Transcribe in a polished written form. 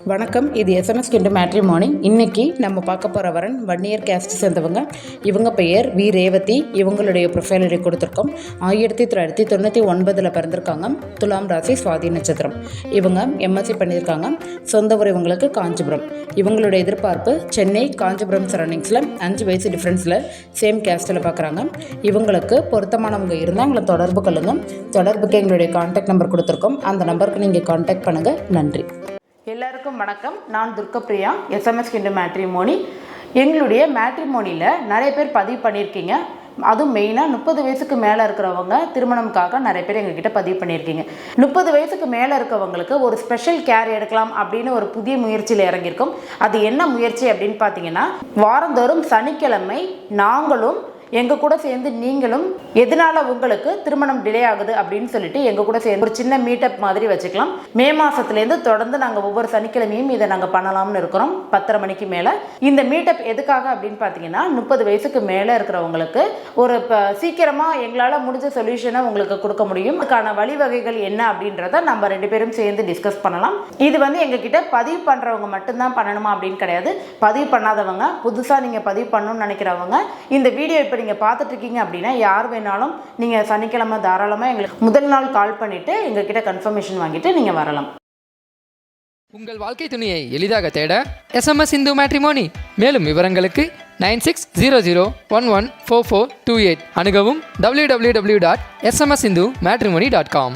வணக்கம். இது எஸ்எம்எஸ் கிண்டு மேட்ரிமோனி. இன்னைக்கு நம்ம பார்க்க போகிற வரன் 1 இயர் கேஸ்ட் சேர்ந்தவங்க. இவங்க பெயர் வி ரேவதி. இவங்களுடைய ப்ரொஃபைல் கொடுத்துருக்கோம். 1999 பிறந்திருக்காங்க. துலாம் ராசி, சுவாதி நட்சத்திரம். இவங்க எம்எஸ்சி பண்ணியிருக்காங்க. சொந்த ஊர் இவங்களுக்கு காஞ்சிபுரம். இவங்களுடைய எதிர்பார்ப்பு சென்னை, காஞ்சிபுரம் சரௌண்டிங்ஸில் 5 வயசு டிஃப்ரென்ஸில் சேம் கேஸ்ட்டில் பார்க்குறாங்க. இவங்களுக்கு பொருத்தமானவங்க இருந்தால் எங்களை தொடர்பு கொள்ளுங்க. தொடர்புக்கு எங்களுடைய கான்டாக்ட் நம்பர் கொடுத்துருக்கோம். அந்த நம்பருக்கு நீங்கள் கான்டாக்ட் பண்ணுங்கள். நன்றி. எல்லாருக்கும் வணக்கம். நான் துர்கப்பிரியா, எஸ்எம்எஸ் கிண்டு மேட்ரிமோனி. எங்களுடைய மேட்ரிமோனியில் நிறைய பேர் பதிவு பண்ணியிருக்கீங்க. அதுவும் மெயினாக 30 வயசுக்கு மேலே இருக்கிறவங்க திருமணம்காக நிறைய பேர் எங்ககிட்ட பதிவு பண்ணியிருக்கீங்க. 30 வயசுக்கு மேலே இருக்கவங்களுக்கு ஒரு ஸ்பெஷல் கேர் எடுக்கலாம் அப்படின்னு ஒரு புதிய முயற்சியில் இறங்கியிருக்கோம். அது என்ன முயற்சி அப்படின்னு பார்த்தீங்கன்னா, வாரந்தோறும் சனிக்கிழமை நாங்களும் எங்கள் கூட சேர்ந்து நீங்களும் எதனால உங்களுக்கு திருமணம் டிலே ஆகுது அப்படின்னு சொல்லிட்டு எங்கள் கூட சேர்ந்து ஒரு சின்ன மீட்டப் மாதிரி வச்சுக்கலாம். மே மாதத்துலேருந்து தொடர்ந்து நாங்கள் ஒவ்வொரு சனிக்கிழமையும் இதை நாங்கள் பண்ணலாம்னு இருக்கிறோம். 10:30 மணிக்கு மேலே. இந்த மீட்டப் எதுக்காக அப்படின்னு பார்த்தீங்கன்னா, 30 வயசுக்கு மேலே இருக்கிறவங்களுக்கு ஒரு சீக்கிரமாக எங்களால் முடிஞ்ச சொல்யூஷனை உங்களுக்கு கொடுக்க முடியும். அதுக்கான வழிவகைகள் என்ன அப்படின்றத நம்ம 2 பேரும் சேர்ந்து டிஸ்கஸ் பண்ணலாம். இது எங்ககிட்ட பதிவு பண்ணுறவங்க மட்டும்தான் பண்ணணுமா அப்படின்னு கிடையாது. பதிவு பண்ணாதவங்க, புதுசாக நீங்கள் பதிவு பண்ணணும்னு நினைக்கிறவங்க, இந்த வீடியோ இப்போ நீங்கள் பார்த்துட்டு இருக்கீங்க அப்படின்னா யார் வேணாலும் நீங்கள் சனிக்கிழமை தாராளமாக எங்களுக்கு முதல் நாள் கால் பண்ணிவிட்டு எங்ககிட்ட கன்ஃபர்மேஷன் வாங்கிட்டு நீங்கள் வரலாம். உங்கள் வாழ்க்கை துணையை எளிதாக தேட எஸ்எம்எஸ் இந்து மேட்ரிமோனி. மேலும் விவரங்களுக்கு 9600114428 அணுகவும் www.smsindu matrimony.com.